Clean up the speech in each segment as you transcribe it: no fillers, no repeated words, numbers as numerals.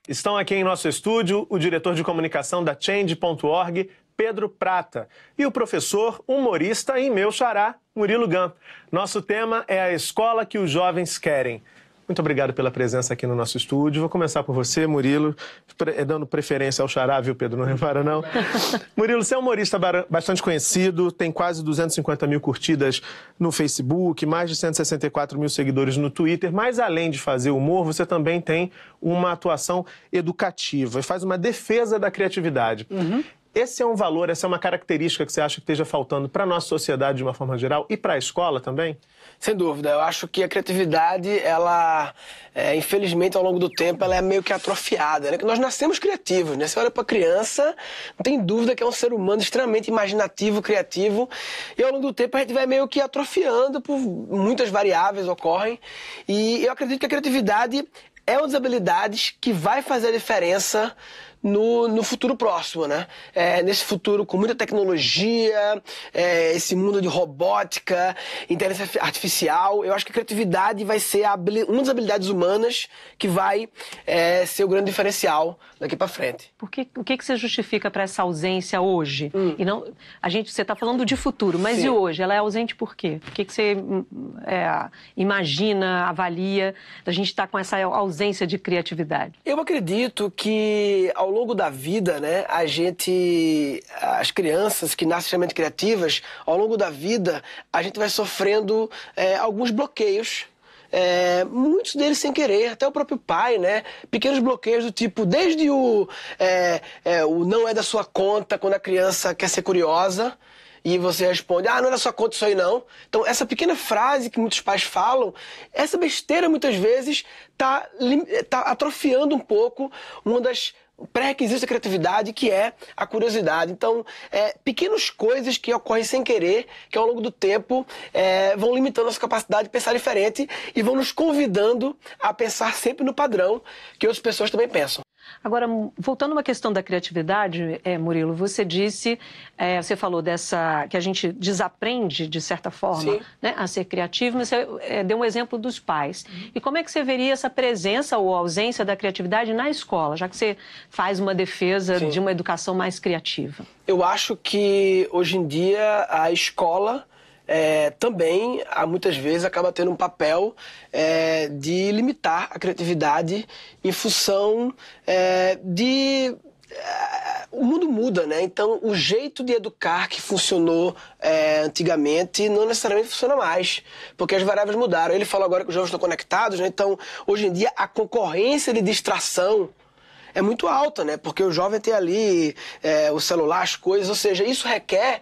Estão aqui em nosso estúdio o diretor de comunicação da Change.org, Pedro Prata, e o professor, humorista e meu xará, Murilo Gun. Nosso tema é a escola que os jovens querem. Muito obrigado pela presença aqui no nosso estúdio. Vou começar por você, Murilo, dando preferência ao xará, viu, Pedro? Não repara, não? Murilo, você é um humorista bastante conhecido, tem quase 250 mil curtidas no Facebook, mais de 164 mil seguidores no Twitter, mas além de fazer humor, você também tem uma atuação educativa e faz uma defesa da criatividade. Esse é um valor, essa é uma característica que você acha que esteja faltando para a nossa sociedade de uma forma geral e para a escola também? Sem dúvida. Eu acho que a criatividade, ela, infelizmente, ao longo do tempo, ela é meio que atrofiada, né? Que nós nascemos criativos, né? Você olha para a criança, não tem dúvida que é um ser humano extremamente imaginativo, criativo, e ao longo do tempo a gente vai meio que atrofiando, por muitas variáveis ocorrem, e eu acredito que a criatividade é uma das habilidades que vai fazer a diferença no futuro próximo, né? Nesse futuro com muita tecnologia, esse mundo de robótica, inteligência artificial, eu acho que a criatividade vai ser uma das habilidades humanas que vai ser o grande diferencial daqui para frente. O que você justifica para essa ausência hoje? E não, você está falando de futuro, mas Sim. E hoje? Ela é ausente por quê? O que você imagina, avalia, da gente estar com essa ausência de criatividade? Eu acredito que ao longo da vida, né, as crianças que nascem extremamente criativas, ao longo da vida, a gente vai sofrendo alguns bloqueios. Muitos deles sem querer, até o próprio pai, né? Pequenos bloqueios do tipo, desde o não é da sua conta, quando a criança quer ser curiosa, e você responde, não é da sua conta isso aí não. Então, essa pequena frase que muitos pais falam, essa besteira muitas vezes tá atrofiando um pouco uma das pré-requisitos da criatividade, que é a curiosidade. Então, pequenas coisas que ocorrem sem querer, que ao longo do tempo vão limitando a nossa capacidade de pensar diferente e vão nos convidando a pensar sempre no padrão que outras pessoas também pensam. Agora, voltando a uma questão da criatividade, Murilo, você disse, você falou que a gente desaprende, de certa forma, né, a ser criativo, mas você deu um exemplo dos pais. E como é que você veria essa presença ou ausência da criatividade na escola, já que você faz uma defesa de uma educação mais criativa? Eu acho que, hoje em dia, a escola também, muitas vezes, acaba tendo um papel de limitar a criatividade em função o mundo muda, né? Então, o jeito de educar que funcionou antigamente não necessariamente funciona mais, porque as variáveis mudaram. Ele falou agora que os jovens estão conectados, né? Então, hoje em dia, a concorrência de distração é muito alta, né? Porque o jovem tem ali o celular, as coisas, ou seja, isso requer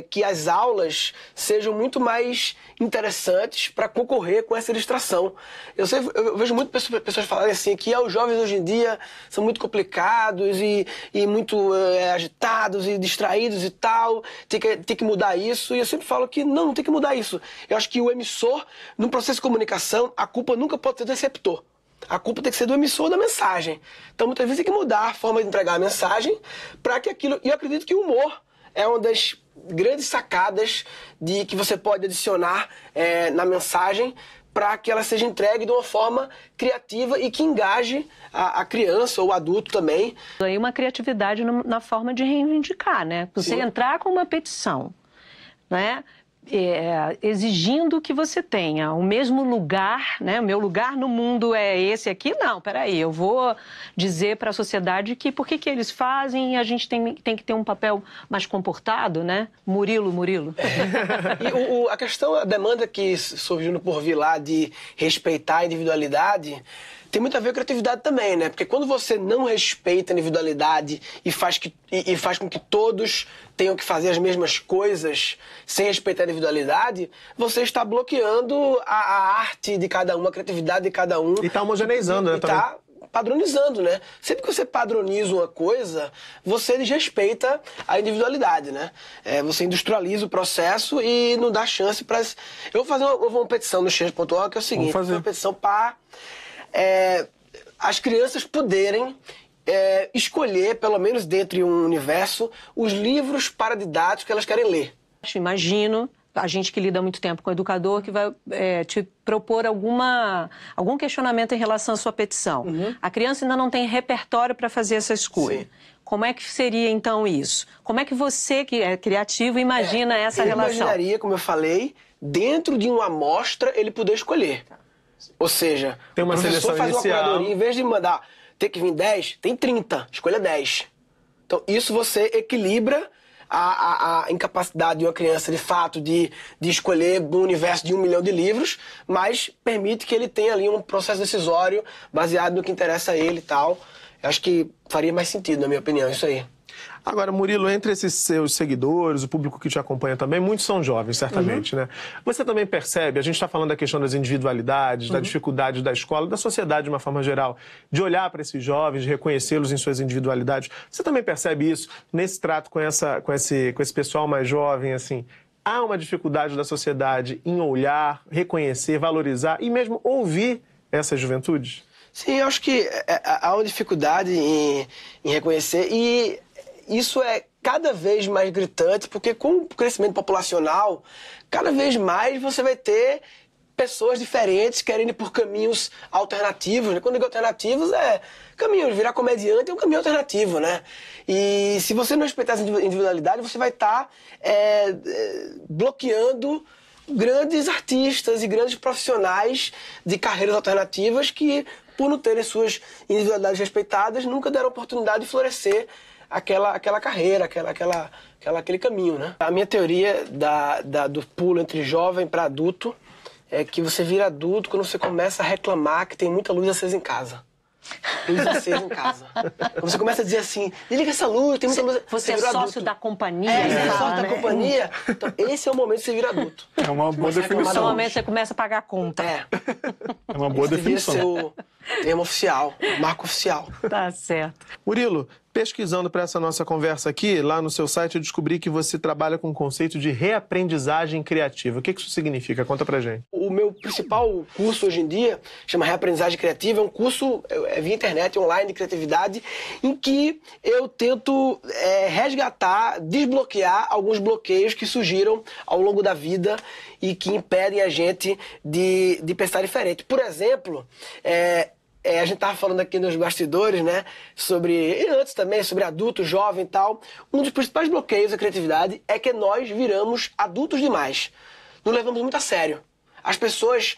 que as aulas sejam muito mais interessantes para concorrer com essa distração. Eu vejo muitas pessoas falarem assim que os jovens hoje em dia são muito complicados e muito agitados e distraídos e tal, tem que mudar isso, e eu sempre falo que não tem que mudar isso. Eu acho que o emissor, num processo de comunicação, a culpa nunca pode ser do receptor. A culpa tem que ser do emissor da mensagem. Então, muitas vezes tem que mudar a forma de entregar a mensagem para que aquilo... E eu acredito que o humor é uma das grandes sacadas que você pode adicionar na mensagem para que ela seja entregue de uma forma criativa e que engaje a criança ou o adulto também. Aí uma criatividade na forma de reivindicar, né? Você entrar com uma petição, né? Exigindo que você tenha o mesmo lugar, né? O meu lugar no mundo é esse aqui? Não, peraí, eu vou dizer para a sociedade que por que eles fazem e a gente tem que ter um papel mais comportado, né? Murilo. E a questão, a demanda que surgiu no Porvir lá de respeitar a individualidade tem muito a ver com a criatividade também, né? Porque quando você não respeita a individualidade e faz com que todos tenham que fazer as mesmas coisas sem respeitar a individualidade, você está bloqueando a arte de cada um, a criatividade de cada um. E está homogeneizando, né? Está padronizando, né? Sempre que você padroniza uma coisa, você desrespeita a individualidade, né? Você industrializa o processo e não dá chance para... Eu vou fazer uma petição no Change.org, que é o seguinte, uma petição para as crianças poderem escolher, pelo menos dentro de um universo, os livros paradidáticos que elas querem ler. Imagino a gente que lida muito tempo com o educador, que vai te propor algum questionamento em relação à sua petição. A criança ainda não tem repertório para fazer essa escolha. Sim. Como é que seria, então, isso? Como é que você, que é criativo, imagina essa relação? Eu imaginaria, como eu falei, dentro de uma amostra, ele poder escolher. Ou seja, tem uma o professor faz inicial. uma curadoria, em vez de mandar ter que vir 10, tem 30, escolha 10. Então, isso você equilibra a incapacidade de uma criança, de fato, de escolher um universo de 1 milhão de livros, mas permite que ele tenha ali um processo decisório baseado no que interessa a ele e tal. Eu acho que faria mais sentido, na minha opinião, isso aí. Agora, Murilo, entre esses seus seguidores, o público que te acompanha também, muitos são jovens, certamente, né? Você também percebe, a gente está falando da questão das individualidades, da dificuldade da escola, da sociedade de uma forma geral, de olhar para esses jovens, de reconhecê-los em suas individualidades. Você também percebe isso nesse trato com esse pessoal mais jovem, assim? Há uma dificuldade da sociedade em olhar, reconhecer, valorizar e mesmo ouvir essas juventudes? Sim, eu acho que há uma dificuldade em reconhecer e isso é cada vez mais gritante, porque com o crescimento populacional, cada vez mais você vai ter pessoas diferentes querendo ir por caminhos alternativos, né? Quando eu digo alternativos, caminho, virar comediante é um caminho alternativo, né? E se você não respeitar essa individualidade, você vai estar bloqueando grandes artistas e grandes profissionais de carreiras alternativas que, por não terem suas individualidades respeitadas, nunca deram oportunidade de florescer aquela carreira, aquele caminho, né? A minha teoria do pulo entre jovem para adulto é que você vira adulto quando você começa a reclamar que tem muita luz acesa em casa. Luz acesa em casa. Quando você começa a dizer assim, desliga essa luz, tem muita luz. Você é sócio adulto. Da companhia. Você é sócio da companhia. Então, esse é o momento de você virar adulto. É uma boa definição. É o momento que você começa a pagar a conta. É uma boa definição. Devia ser o termo oficial, o marco oficial. Tá certo. Murilo, pesquisando para essa nossa conversa aqui, lá no seu site eu descobri que você trabalha com o conceito de reaprendizagem criativa. O que isso significa? Conta pra gente. O meu principal curso hoje em dia chama Reaprendizagem Criativa. É um curso via internet, online, de criatividade, em que eu tento resgatar, desbloquear alguns bloqueios que surgiram ao longo da vida e que impedem a gente de pensar diferente. Por exemplo, a gente estava falando aqui nos bastidores, né, e antes também, sobre adulto, jovem e tal. Um dos principais bloqueios da criatividade é que nós viramos adultos demais. Nos levamos muito a sério. As pessoas,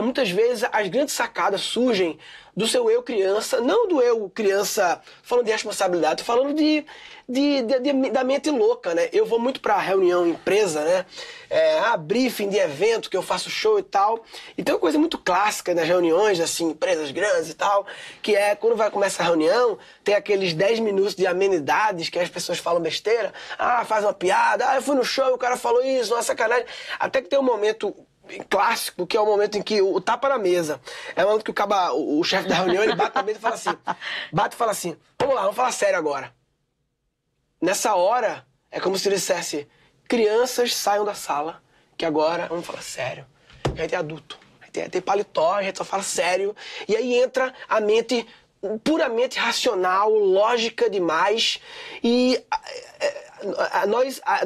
muitas vezes, as grandes sacadas surgem do seu eu criança, não do eu criança falando de responsabilidade, tô falando da mente louca, né? Eu vou muito pra reunião empresa, né? Briefing de evento, que eu faço show e tal. E tem uma coisa muito clássica nas reuniões, assim, empresas grandes e tal, que é quando vai começar a reunião, tem aqueles 10 minutos de amenidades que as pessoas falam besteira. Faz uma piada, eu fui no show, o cara falou isso, uma sacanagem. Até que tem um momento clássico, que é o momento em que o tapa na mesa. É o momento que o chefe da reunião, ele bate na mesa e fala assim, vamos lá, vamos falar sério agora. Nessa hora, é como se ele dissesse, crianças saiam da sala, que agora vamos falar sério. A gente é adulto, a gente tem paletó, a gente só fala sério. E aí entra a mente puramente racional, lógica demais. E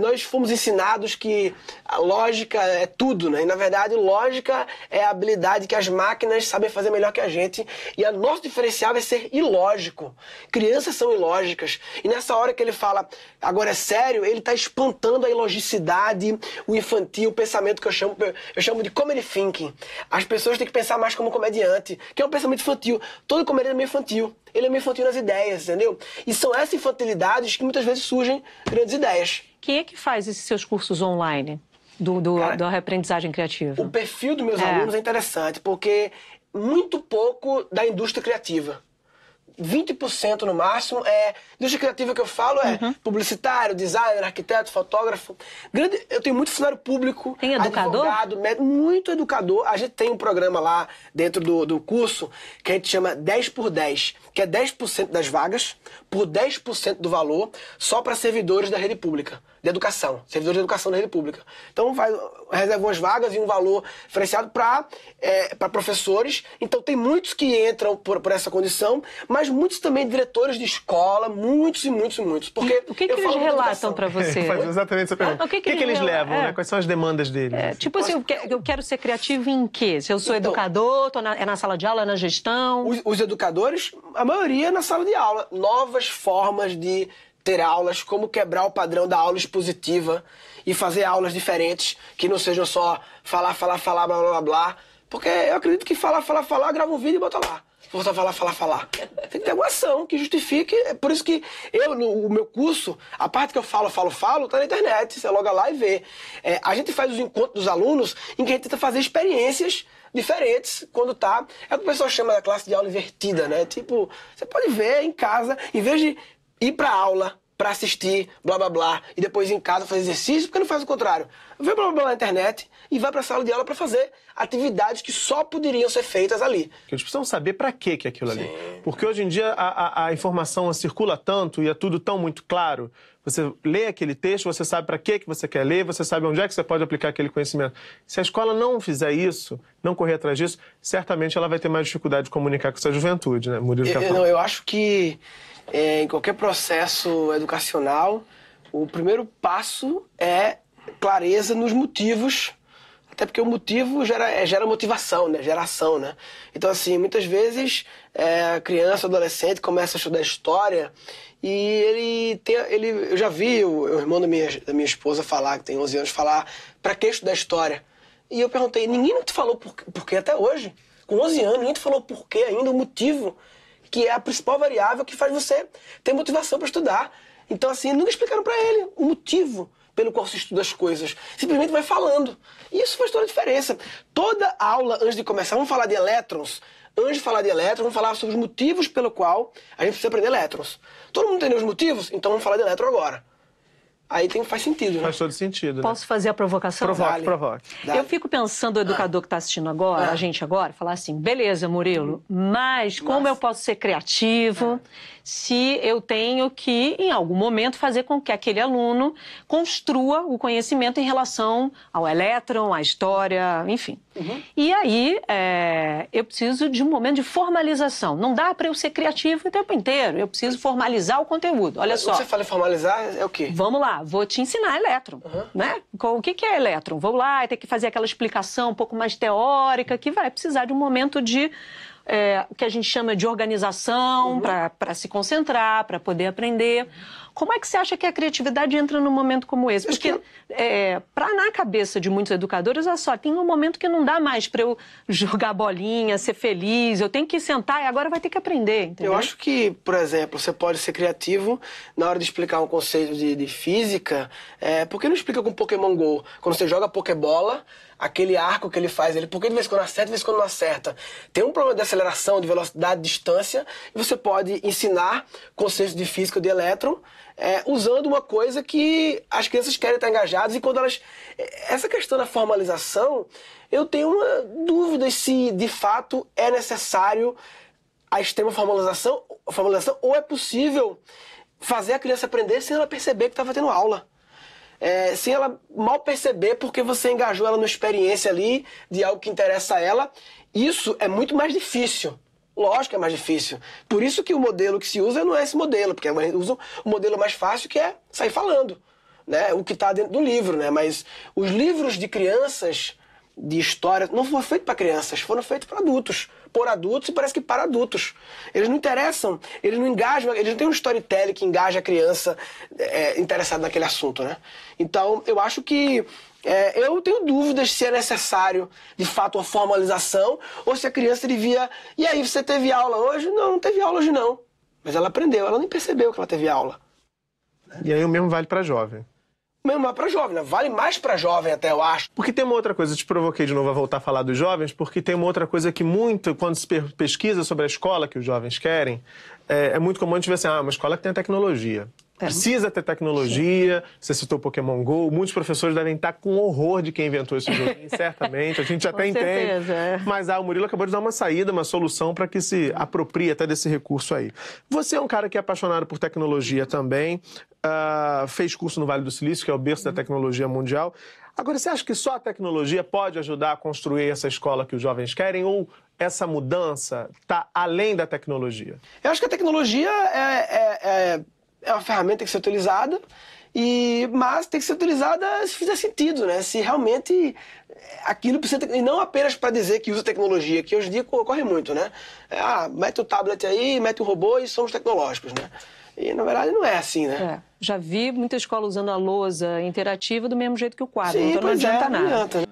nós fomos ensinados que a lógica é tudo, né? E, na verdade, lógica é a habilidade que as máquinas sabem fazer melhor que a gente. E o nosso diferencial é ser ilógico. Crianças são ilógicas. E nessa hora que ele fala, agora é sério, ele está espantando a ilogicidade, o infantil, o pensamento que eu chamo de comedy thinking. As pessoas têm que pensar mais como comediante, que é um pensamento infantil. Todo comediante é meio infantil. Ele é meio infantil nas ideias, entendeu? E são essas infantilidades que muitas vezes surgem grandes ideias. Quem é que faz esses seus cursos online da reaprendizagem criativa? O perfil dos meus alunos é interessante, porque muito pouco da indústria criativa. 20% no máximo. Indústria criativa que eu falo publicitário, designer, arquiteto, fotógrafo. Eu tenho muito funcionário público. Tem educador? Advogado, médico, muito educador. A gente tem um programa lá dentro do curso que a gente chama 10x10, que é 10% das vagas por 10% do valor só para servidores da rede pública. de educação, servidores de educação da rede pública. Então reserva umas vagas e um valor diferenciado para professores. Então tem muitos que entram por essa condição, mas muitos também diretores de escola, muitos e muitos e muitos. Porque o que eles relatam para você? Faz exatamente essa pergunta. O que eles levam, né? Quais são as demandas deles? Tipo assim, eu quero ser criativo em quê? Se eu sou educador, é na sala de aula, é na gestão? Os educadores, a maioria na sala de aula. Novas formas de ter aulas, como quebrar o padrão da aula expositiva e fazer aulas diferentes, que não sejam só falar, blá, blá, blá. Porque eu acredito que falar, grava um vídeo e bota lá. Volta a falar. Tem que ter alguma ação que justifique. É por isso que o meu curso, a parte que eu falo, tá na internet. Você loga lá e vê. A gente faz os encontros dos alunos em que a gente tenta fazer experiências diferentes quando tá. É o que o pessoal chama da classe de aula invertida, né? Tipo, você pode ver em casa, em vez de ir pra aula, pra assistir, blá, blá, blá, e depois em casa fazer exercício, porque não faz o contrário. Vê blá, blá, blá na internet e vai pra sala de aula pra fazer atividades que só poderiam ser feitas ali. Eles precisam saber pra que é aquilo ali. Porque hoje em dia a informação circula tanto e é tudo tão muito claro. Você lê aquele texto, você sabe para que você quer ler, você sabe onde é que você pode aplicar aquele conhecimento. Se a escola não fizer isso, não correr atrás disso, certamente ela vai ter mais dificuldade de comunicar com essa juventude, né? Murilo quer falar. Eu acho que em qualquer processo educacional, o primeiro passo é clareza nos motivos, até porque o motivo gera motivação, né? Gera ação, né? Então, assim, muitas vezes a criança, o adolescente começa a estudar história e eu já vi o irmão da minha esposa falar, que tem 11 anos, falar pra que estudar história? E eu perguntei, ninguém te falou por que até hoje? Com 11 anos, ninguém te falou por que ainda, o motivo, que é a principal variável que faz você ter motivação para estudar. Então, assim, nunca explicaram para ele o motivo pelo qual se estuda as coisas. Simplesmente vai falando. E isso faz toda a diferença. Toda aula, antes de começar, vamos falar de elétrons. Antes de falar de elétrons, vamos falar sobre os motivos pelo qual a gente precisa aprender elétrons. Todo mundo entendeu os motivos? Então vamos falar de elétron agora. Aí faz sentido, né? Faz todo sentido, né? Posso fazer a provocação? Provoque. Eu fico pensando, o educador que está assistindo agora, a gente agora, falar assim, beleza, Murilo, mas como eu posso ser criativo se eu tenho que, em algum momento, fazer com que aquele aluno construa o conhecimento em relação ao elétron, à história, enfim. E aí, eu preciso de um momento de formalização. Não dá para eu ser criativo o tempo inteiro. Eu preciso formalizar o conteúdo. Olha só. Quando você fala em formalizar, é o quê? Vamos lá, vou te ensinar elétron, né? O que é elétron? Vou lá e ter que fazer aquela explicação um pouco mais teórica, que vai precisar de um momento de o que a gente chama de organização, para se concentrar, para poder aprender. Como é que você acha que a criatividade entra num momento como esse? Porque na cabeça de muitos educadores, olha só, tem um momento que não dá mais para eu jogar bolinha, ser feliz, eu tenho que sentar e agora vai ter que aprender, entendeu? Eu acho que, por exemplo, você pode ser criativo na hora de explicar um conceito de física, por que não explica com Pokémon GO? Quando você joga Pokébola, aquele arco que ele faz, por que de vez em quando acerta, de vez em quando não acerta? Tem um problema de aceleração, de velocidade, de distância, e você pode ensinar conceitos de física, de elétron, usando uma coisa que as crianças querem estar engajadas, e quando elas... Essa questão da formalização, eu tenho uma dúvida se de fato é necessário a extrema formalização, ou é possível fazer a criança aprender sem ela perceber que estava tendo aula. Sem ela mal perceber, porque você engajou ela numa experiência ali de algo que interessa a ela. Isso é muito mais difícil. Lógico que é mais difícil. Por isso que o modelo que se usa não é esse modelo, porque a gente usa o modelo mais fácil, que é sair falando, né? O que está dentro do livro, né? Mas os livros de crianças, de história, não foram feitos para crianças, foram feitos para adultos. Por adultos e parece que para adultos. Eles não interessam, eles não engajam, eles não têm um storytelling que engaja a criança interessada naquele assunto, né? Então, eu acho que eu tenho dúvidas se é necessário, de fato, uma formalização, ou se a criança devia... E aí, você teve aula hoje? Não teve aula hoje não. Mas ela aprendeu, ela nem percebeu que ela teve aula. E aí o mesmo vale para jovem. Mesmo para jovem, né? Vale mais para jovem até, eu acho. Porque tem uma outra coisa, eu te provoquei de novo a voltar a falar dos jovens, porque tem uma outra coisa que muito, quando se pesquisa sobre a escola que os jovens querem, é muito comum a gente ver assim, uma escola que tem tecnologia. Precisa ter tecnologia, você citou Pokémon GO, muitos professores devem estar com horror de quem inventou esse joguinho, certamente, a gente até entende. Mas o Murilo acabou de dar uma saída, uma solução para que se aproprie até desse recurso aí. Você é um cara que é apaixonado por tecnologia também, fez curso no Vale do Silício, que é o berço da tecnologia mundial. Agora, você acha que só a tecnologia pode ajudar a construir essa escola que os jovens querem ou essa mudança está além da tecnologia? Eu acho que a tecnologia é uma ferramenta que tem que ser utilizada, mas tem que ser utilizada se fizer sentido, né? Se realmente aquilo precisa ter, e não apenas para dizer que usa tecnologia, que hoje em dia ocorre muito, né? Mete o tablet aí, mete o robô e somos tecnológicos, né? E, na verdade, não é assim, né? Já vi muita escola usando a lousa interativa do mesmo jeito que o quadro, Sim, então não adianta nada. Não adianta.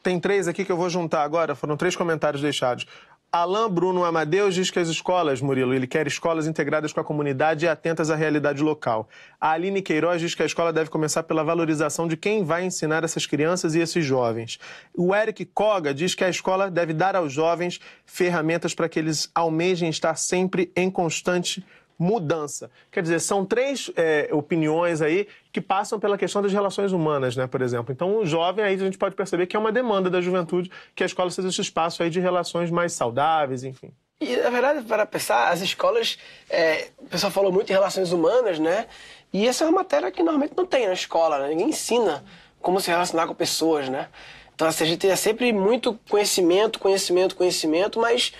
Tem 3 aqui que eu vou juntar agora, foram 3 comentários deixados. Alain Bruno Amadeus diz que as escolas, Murilo, ele quer escolas integradas com a comunidade e atentas à realidade local. A Aline Queiroz diz que a escola deve começar pela valorização de quem vai ensinar essas crianças e esses jovens. O Eric Koga diz que a escola deve dar aos jovens ferramentas para que eles almejem estar sempre em constante mudança. Quer dizer, são 3 opiniões aí que passam pela questão das relações humanas, né, por exemplo. Então, o jovem, aí a gente pode perceber que é uma demanda da juventude que a escola seja esse espaço aí de relações mais saudáveis, enfim. E, na verdade, para pensar, as escolas, o pessoal falou muito em relações humanas, né? E essa é uma matéria que normalmente não tem na escola, né? Ninguém ensina como se relacionar com pessoas, né? Então, assim, a gente tem sempre muito conhecimento, mas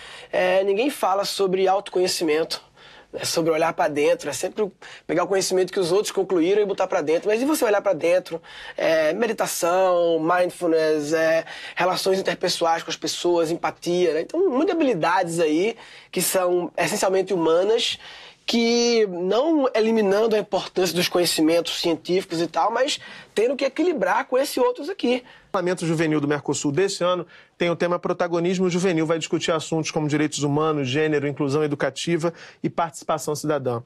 ninguém fala sobre autoconhecimento. É sobre olhar para dentro, é sempre pegar o conhecimento que os outros concluíram e botar para dentro. Mas e você olhar para dentro? Meditação, mindfulness, relações interpessoais com as pessoas, empatia, né? Então, muitas habilidades aí que são essencialmente humanas, que não eliminando a importância dos conhecimentos científicos e tal, mas tendo que equilibrar com esses outros aqui. O Parlamento Juvenil do Mercosul desse ano tem o tema Protagonismo Juvenil, vai discutir assuntos como direitos humanos, gênero, inclusão educativa e participação cidadã.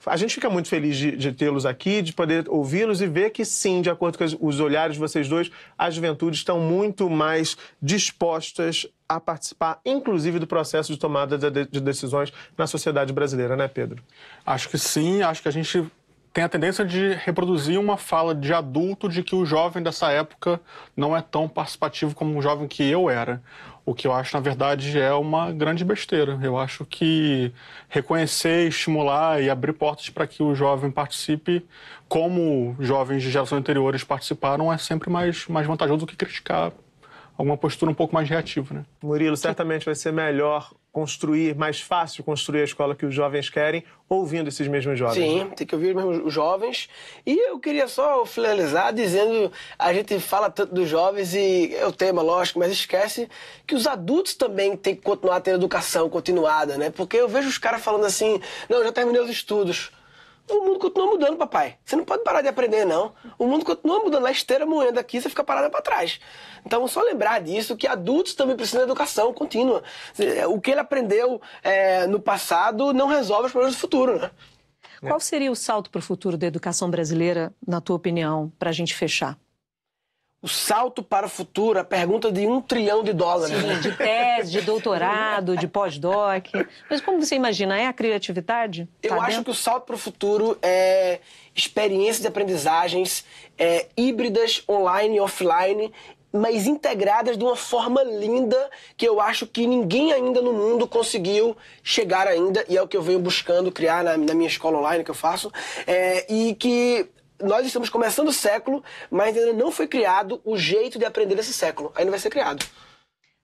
A gente fica muito feliz de tê-los aqui, de poder ouvi-los e ver que sim, de acordo com os olhares de vocês dois, as juventudes estão muito mais dispostas a participar, inclusive, do processo de tomada de decisões na sociedade brasileira, né, Pedro? Acho que sim, acho que a gente tem a tendência de reproduzir uma fala de adulto de que o jovem dessa época não é tão participativo como o jovem que eu era. O que eu acho, na verdade, é uma grande besteira. Eu acho que reconhecer, estimular e abrir portas para que o jovem participe, como jovens de gerações anteriores participaram, é sempre mais vantajoso do que criticar alguma postura um pouco mais reativa, né? Murilo, certamente vai ser melhor construir, mais fácil construir a escola que os jovens querem, ouvindo esses mesmos jovens. Sim, tem que ouvir mesmo os jovens. E eu queria só finalizar dizendo, a gente fala tanto dos jovens e é o tema, lógico, mas esquece que os adultos também têm que continuar tendo educação continuada, né? Porque eu vejo os caras falando assim, não, já terminei os estudos. O mundo continua mudando, papai. Você não pode parar de aprender, não. O mundo continua mudando. A esteira moendo aqui, você fica parada para trás. Então, só lembrar disso, que adultos também precisam de educação contínua. O que ele aprendeu no passado não resolve os problemas do futuro, né? Qual seria o salto para o futuro da educação brasileira, na tua opinião, para a gente fechar? O salto para o futuro, a pergunta de $1 trilhão. Sim, Né? de tese, de doutorado, de pós-doc. Mas como você imagina, é a criatividade? Eu acho que o salto para o futuro é experiências de aprendizagens híbridas, online e offline, mas integradas de uma forma linda que eu acho que ninguém ainda no mundo conseguiu chegar ainda, e é o que eu venho buscando criar na minha escola online que eu faço, e que nós estamos começando o século, mas ainda não foi criado o jeito de aprender desse século. Ainda vai ser criado.